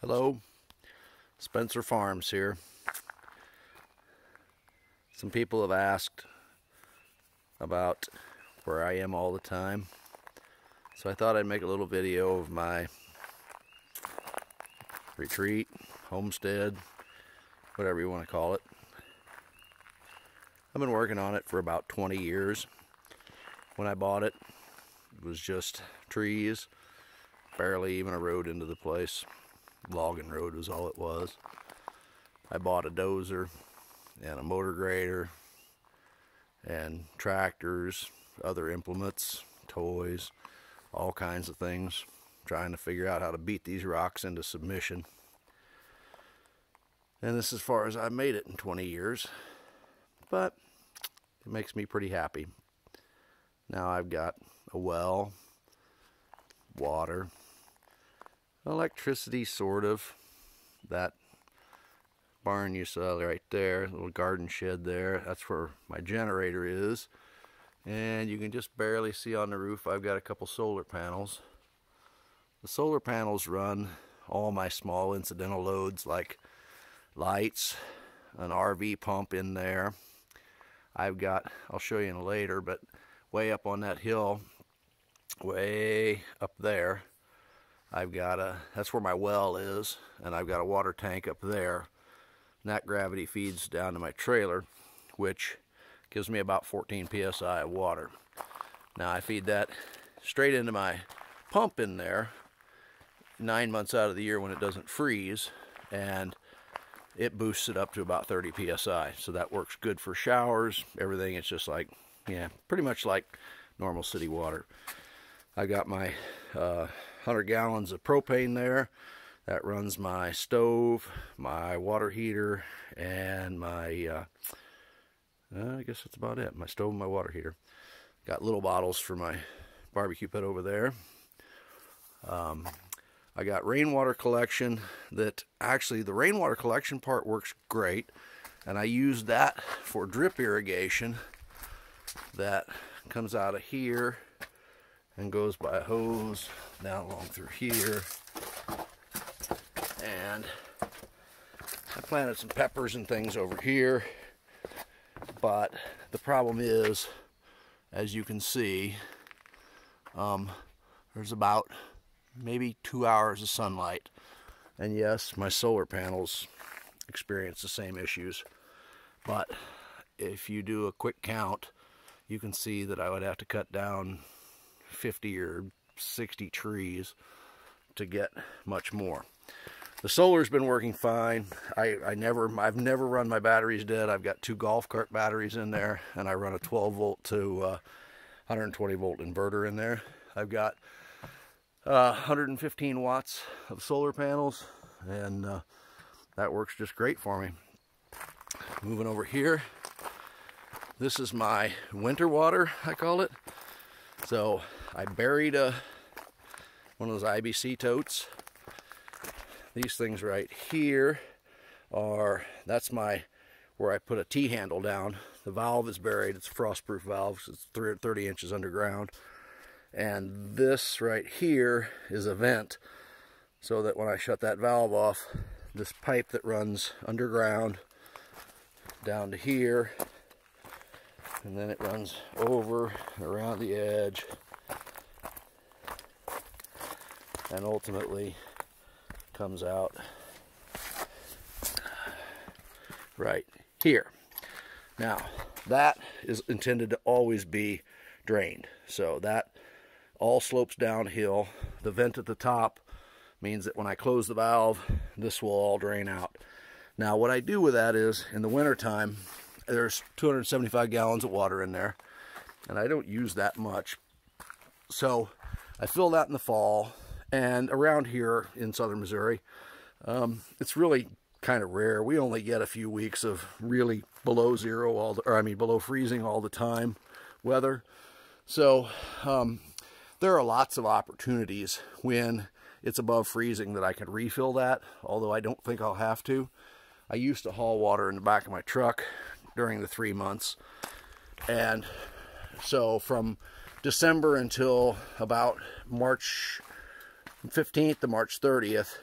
Hello, Spencer Farms here. Some people have asked about where I am all the time, so I thought I'd make a little video of my retreat, homestead, whatever you want to call it. I've been working on it for about 20 years. When I bought it, it was just trees, barely even a road into the place. Logging road was all it was. I bought a dozer and a motor grader and tractors, other implements, toys, all kinds of things, trying to figure out how to beat these rocks into submission. And this is as far as I've made it in 20 years, but it makes me pretty happy. Now I've got a well, water, electricity, sort of. That barn you saw right there, little garden shed there, that's where my generator is. And you can just barely see on the roof I've got a couple solar panels. The solar panels run all my small incidental loads like lights, an RV pump in there. I've got, I'll show you later, but way up on that hill, way up there, I've got that's where my well is, and I've got a water tank up there. And that gravity feeds down to my trailer, which gives me about 14 psi of water. Now I feed that straight into my pump in there 9 months out of the year when it doesn't freeze, and it boosts it up to about 30 psi. So that works good for showers, everything. It's just like, yeah, pretty much like normal city water. I got my 100 gallons of propane there. That runs my stove, my water heater, and my, I guess that's about it. My stove and my water heater. Got little bottles for my barbecue pit over there. I got rainwater collection that actually, the rainwater collection part works great. And I use that for drip irrigation that comes out of here and goes by a hose down along through here. And I planted some peppers and things over here, but the problem is, as you can see, there's about maybe 2 hours of sunlight, and yes, my solar panels experience the same issues, but if you do a quick count, you can see that I would have to cut down 50 or 60 trees to get much more. The solar's been working fine. I've never run my batteries dead. I've got 2 golf cart batteries in there, and I run a 12 volt to 120 volt inverter in there. I've got 115 watts of solar panels, and that works just great for me. Moving over here, this is my winter water, I call it. So I buried one of those IBC totes. These things right here are, that's where I put a T-handle down. The valve is buried. It's a frostproof valve. It's 30 inches underground. And this right here is a vent, so that when I shut that valve off, this pipe that runs underground down to here, and then it runs over and around the edge, and ultimately comes out right here. Now, that is intended to always be drained, so that all slopes downhill. The vent at the top means that when I close the valve, this will all drain out. Now, what I do with that is, in the wintertime, there's 275 gallons of water in there, and I don't use that much. So I fill that in the fall, and around here in southern Missouri, it's really kind of rare. We only get a few weeks of really below zero, below freezing all the time weather. So there are lots of opportunities when it's above freezing that I can refill that, although I don't think I'll have to. I used to haul water in the back of my truck during the 3 months, and so from December until about March 15th to March 30th,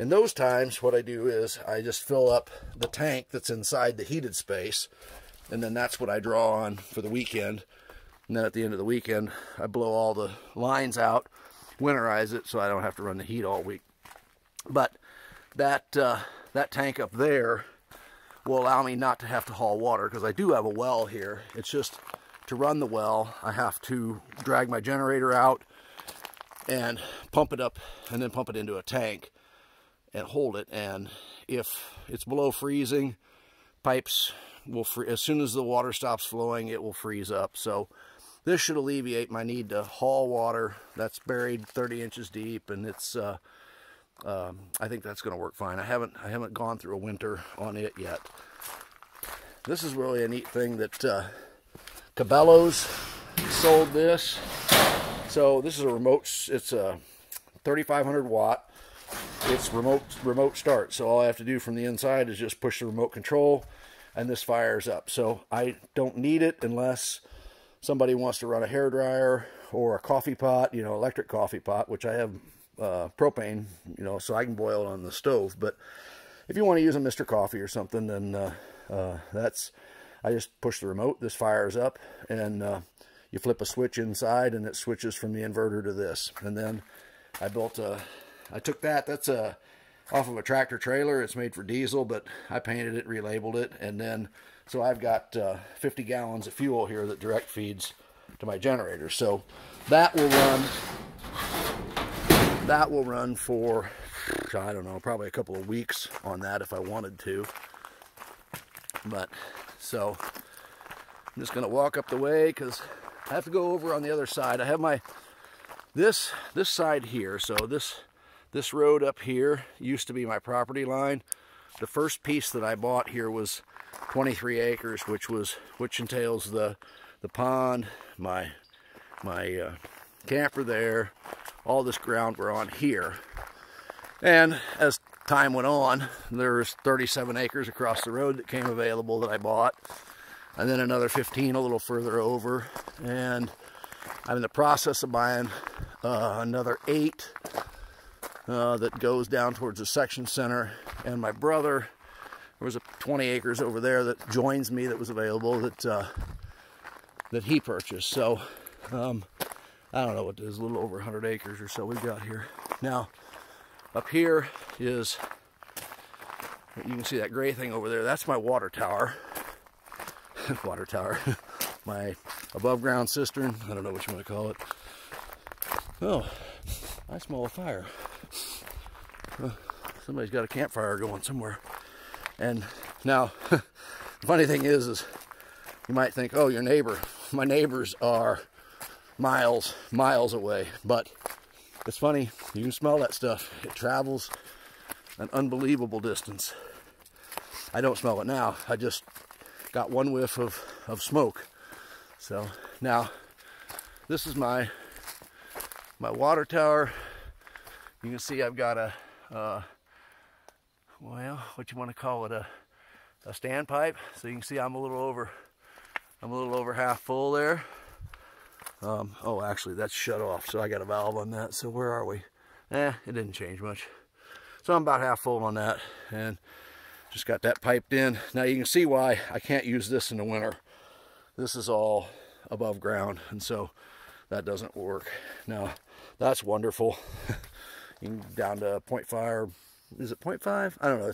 In those times, what I do is I just fill up the tank that's inside the heated space, and then that's what I draw on for the weekend. And then at the end of the weekend, I blow all the lines out, winterize it so I don't have to run the heat all week. But that tank up there will allow me not to have to haul water, because I do have a well here. It's just to run the well, I have to drag my generator out and pump it up, and then pump it into a tank and hold it. And if it's below freezing, pipes will as soon as the water stops flowing, it will freeze up. So this should alleviate my need to haul water that's buried 30 inches deep, and it's I think that's going to work fine. I haven't gone through a winter on it yet. This is really a neat thing that Cabela's sold this. So this is a remote. It's a 3,500 watt. It's remote start. So all I have to do from the inside is just push the remote control, and this fires up. So I don't need it unless somebody wants to run a hairdryer or a coffee pot, you know, electric coffee pot, which I have propane, you know, so I can boil it on the stove. But if you want to use a Mr. Coffee or something, then I just push the remote, this fires up, and you flip a switch inside and it switches from the inverter to this. And then I took that's off of a tractor trailer. It's made for diesel, but I painted it, relabeled it, and then so I've got 50 gallons of fuel here that direct feeds to my generator. So that will run for, I don't know, probably a couple of weeks on that if I wanted to. But so I'm just going to walk up the way because I have to go over on the other side. I have my this side here. So this road up here used to be my property line. The first piece that I bought here was 23 acres, which entails the pond, my camper there, all this ground we're on here. And as time went on, there's 37 acres across the road that came available that I bought, and then another 15 a little further over, and I'm in the process of buying another 8 that goes down towards the section center. And my brother, there was a 20 acres over there that joins me that was available that he purchased. So I don't know what it is, a little over 100 acres or so we've got here. Now up here is, you can see that gray thing over there, that's my water tower. Water tower. My above ground cistern, I don't know what you want to call it. Oh, I smell a fire. Somebody's got a campfire going somewhere. And now, the funny thing is you might think, oh, your neighbor. My neighbors are miles away. But it's funny, you can smell that stuff. It travels an unbelievable distance. I don't smell it now. I just got one whiff of smoke. So now, this is my water tower. You can see I've got a well, what you want to call it, a standpipe. So you can see I'm a little over half full there. Oh, actually that's shut off, so I got a valve on that. So where are we? It didn't change much. So I'm about half full on that, and just got that piped in. Now you can see why I can't use this in the winter. This is all above ground, and so that doesn't work. Now that's wonderful. You can down to 0.5, is it 0.5? I don't know.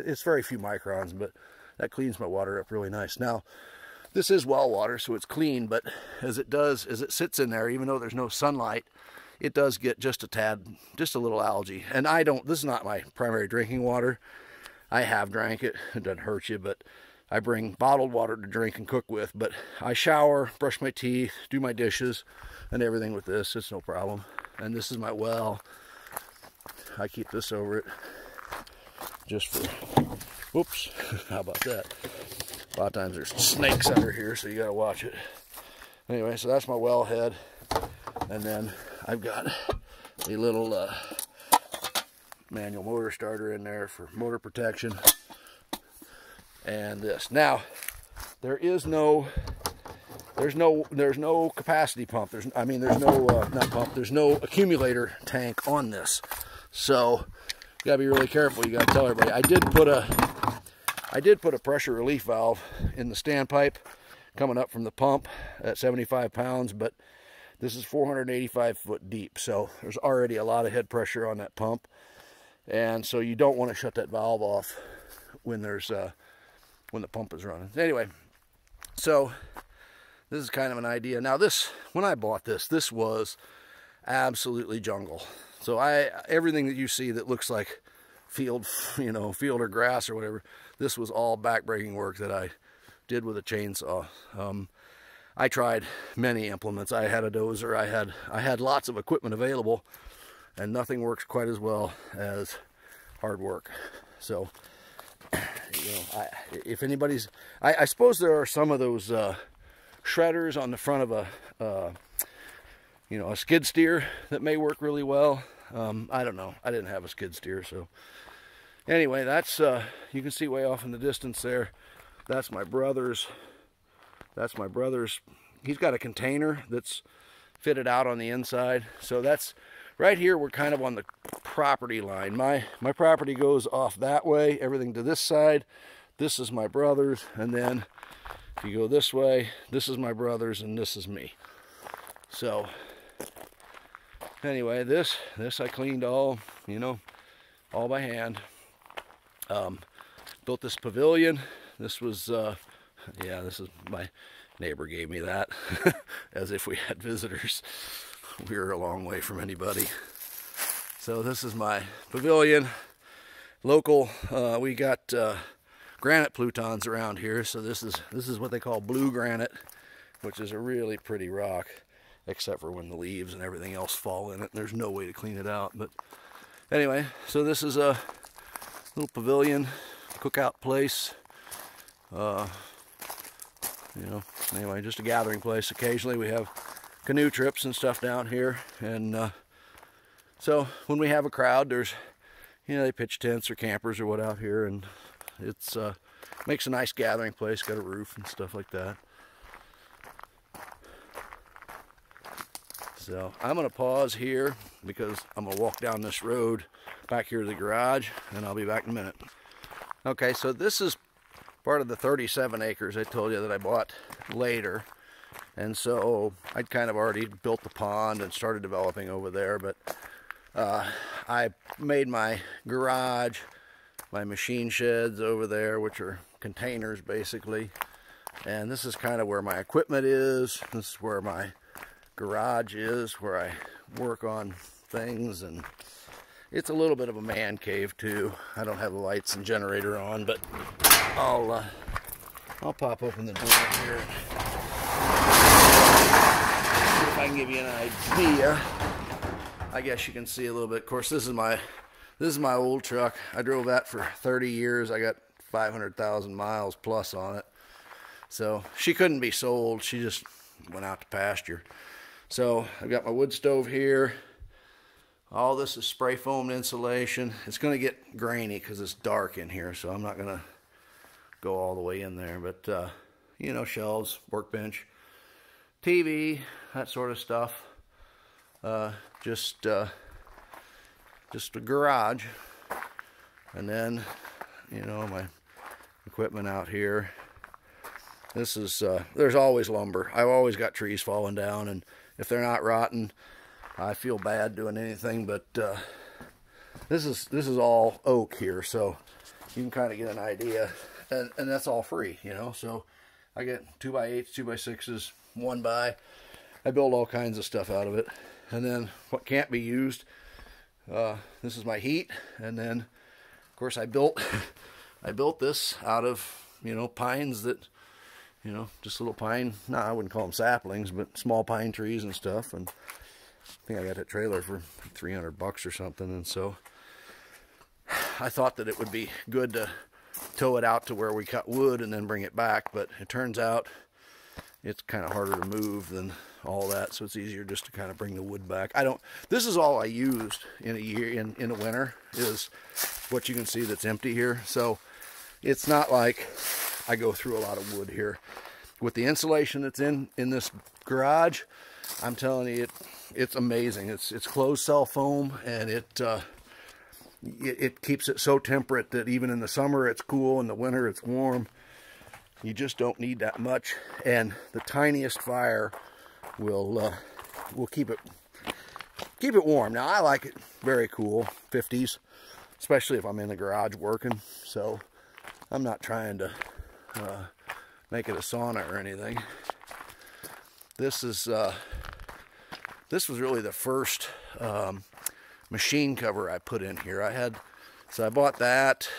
It's very few microns, but that cleans my water up really nice. Now this is well water, so it's clean, but as it sits in there, even though there's no sunlight, it does get just a tad, just a little algae. And this is not my primary drinking water. I have drank it. It doesn't hurt you, but I bring bottled water to drink and cook with. But I shower, brush my teeth, do my dishes, and everything with this. It's no problem. And this is my well. I keep this over it just for, whoops, how about that? A lot of times there's snakes under here, so you gotta watch it. Anyway, so that's my well head. And then I've got a little manual motor starter in there for motor protection. And this. Now, there's no capacity pump. There's no accumulator tank on this. So gotta be really careful. You gotta tell everybody. I did put a pressure relief valve in the standpipe coming up from the pump at 75 pounds, but this is 485 foot deep, so there's already a lot of head pressure on that pump, and so you don't want to shut that valve off when there's when the pump is running. Anyway, so this is kind of an idea. Now this, when I bought this, this was absolutely jungle. So everything that you see that looks like field, you know, field or grass or whatever, this was all backbreaking work that I did with a chainsaw. I tried many implements. I had a dozer. I had lots of equipment available, and nothing works quite as well as hard work. So, you know, if anybody's, I suppose there are some of those shredders on the front of a, you know, a skid steer that may work really well. I don't know. I didn't have a skid steer, so anyway, that's you can see way off in the distance there. That's my brother's. That's my brother's. He's got a container that's fitted out on the inside. So that's right here. We're kind of on the property line. My property goes off that way. Everything to this side. This is my brother's, and then if you go this way, this is my brother's, and this is me. So anyway, this I cleaned all, you know, all by hand. Built this pavilion. This was, yeah, this is my neighbor gave me that, as if we had visitors. We were a long way from anybody. So this is my pavilion. Local, we got granite plutons around here. So this is what they call blue granite, which is a really pretty rock, except for when the leaves and everything else fall in it. There's no way to clean it out. But anyway, so this is a little pavilion, cookout place. You know, anyway, just a gathering place. Occasionally we have canoe trips and stuff down here, and so when we have a crowd, there's, you know, they pitch tents or campers or what out here, and it's makes a nice gathering place. Got a roof and stuff like that. So I'm gonna pause here because I'm gonna walk down this road back here to the garage, and I'll be back in a minute. Okay, so this is part of the 37 acres I told you that I bought later. And so I'd kind of already built the pond and started developing over there, but I made my garage, my machine sheds over there, which are containers basically. And this is kind of where my equipment is. This is where my garage is, where I work on things, and it's a little bit of a man cave too. I don't have the lights and generator on, but I'll pop open the door here. See if I can give you an idea. I guess you can see a little bit. Of course, this is my old truck. I drove that for 30 years. I got 500,000 miles plus on it. So she couldn't be sold. She just went out to pasture. So I've got my wood stove here. All this is spray foamed insulation. It's going to get grainy because it's dark in here, so I'm not going to go all the way in there. But, you know, shelves, workbench, TV, that sort of stuff. Just a garage. And then, you know, my equipment out here. This is, there's always lumber. I've always got trees falling down, and if they're not rotten, I feel bad doing anything, but this is all oak here, so you can kind of get an idea, and that's all free, you know. So I get 2x8s, 2x6s, 1x. I build all kinds of stuff out of it. And then what can't be used, this is my heat, and then of course I built this out of, you know, pines that, you know, just little pine, no, I wouldn't call them saplings, but small pine trees and stuff. And I think I got that trailer for $300 or something, and so I thought that it would be good to tow it out to where we cut wood and then bring it back, but it turns out it's kind of harder to move than all that, so it's easier just to kind of bring the wood back. This is all I used in a year, in a winter, is what you can see that's empty here. So it's not like I go through a lot of wood here. With the insulation that's in this garage, I'm telling you, it's amazing. It's closed cell foam, and it keeps it so temperate that even in the summer it's cool, in the winter it's warm. You just don't need that much, and the tiniest fire will keep it warm. Now I like it very cool, 50s, especially if I'm in the garage working. So I'm not trying to make it a sauna or anything. This was really the first machine cover I put in here. So I bought that.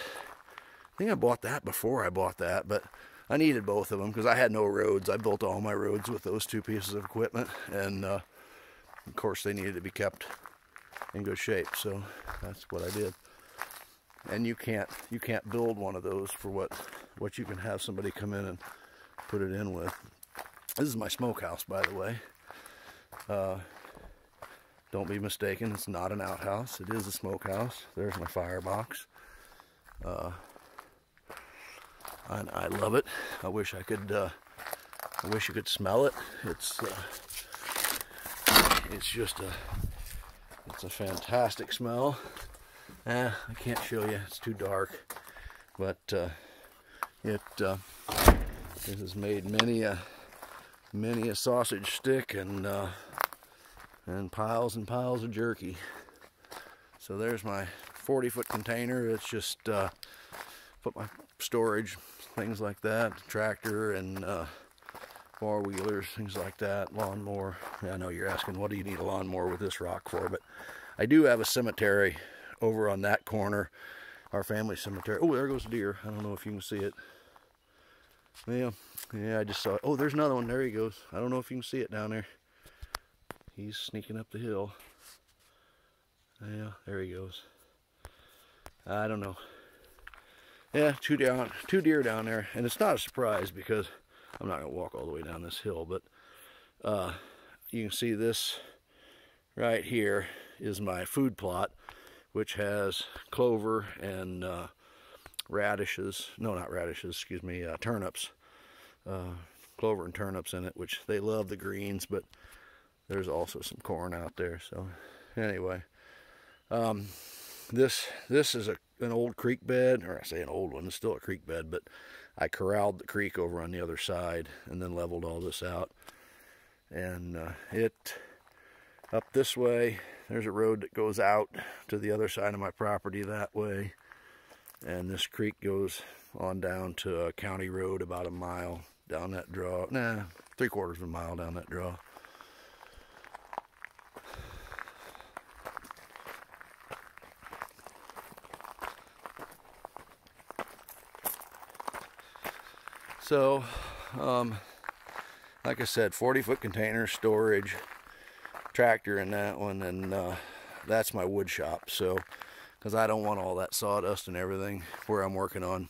I think I bought that before I bought that, but I needed both of them because I had no roads. I built all my roads with those two pieces of equipment, and of course they needed to be kept in good shape, so that's what I did. And you can't build one of those for what you can have somebody come in and put it in with. This is my smokehouse, by the way. Don't be mistaken, it's not an outhouse. It is a smokehouse. There's my firebox. I love it. I wish you could smell it. It's a fantastic smell. I can't show you, it's too dark. But it has made many a sausage stick and piles and piles of jerky. So there's my 40-foot container. It's just put my storage, things like that, tractor and four-wheelers, things like that, lawnmower. Yeah, I know you're asking, what do you need a lawnmower with this rock for? But I do have a cemetery over on that corner, our family cemetery. Oh, there goes a deer. I don't know if you can see it. Yeah, I just saw it. Oh, there's another one. There he goes. I don't know if you can see it down there. He's sneaking up the hill. Yeah, there he goes. I don't know. Yeah, two deer down there, and it's not a surprise because I'm not gonna walk all the way down this hill, but you can see this right here is my food plot, which has clover and radishes. No, not radishes. Excuse me, turnips. Clover and turnips in it, which they love the greens, but there's also some corn out there. So anyway, this is an old creek bed, or I say an old one, it's still a creek bed, but I corralled the creek over on the other side and then leveled all this out. And up this way, there's a road that goes out to the other side of my property that way. And this creek goes on down to a county road about a mile down that draw. Nah, 3/4 of a mile down that draw. So, like I said, 40-foot container, storage, tractor in that one, and that's my wood shop. So, because I don't want all that sawdust and everything where I'm working on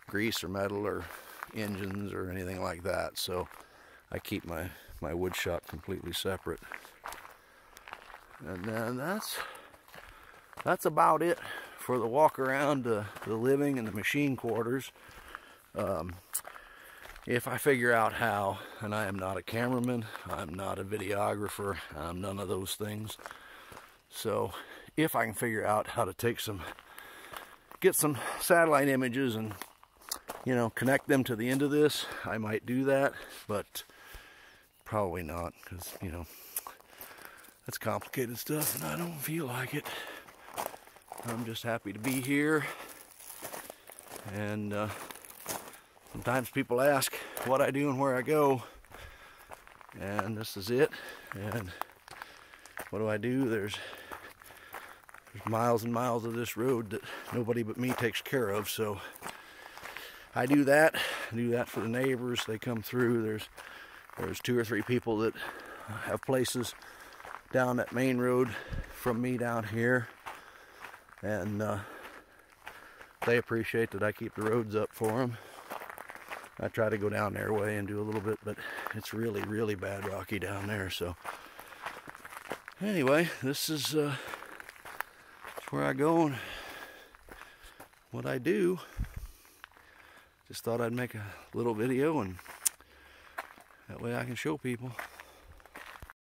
grease or metal or engines or anything like that. So, I keep my wood shop completely separate. And then that's about it for the walk around the living and the machine quarters. If I figure out how, and I am not a cameraman, I'm not a videographer, I'm none of those things. So if I can figure out how to get some satellite images and, you know, connect them to the end of this, I might do that, but probably not, because, you know, that's complicated stuff and I don't feel like it. I'm just happy to be here. And sometimes people ask what I do and where I go, and this is it. And what do I do? There's miles and miles of this road that nobody but me takes care of, so I do that. I do that for the neighbors. They come through. There's 2 or 3 people that have places down that main road from me down here, and they appreciate that I keep the roads up for them. I try to go down their way and do a little bit, but it's really, really bad rocky down there. So anyway, this is where I go and what I do. Just thought I'd make a little video, and that way I can show people.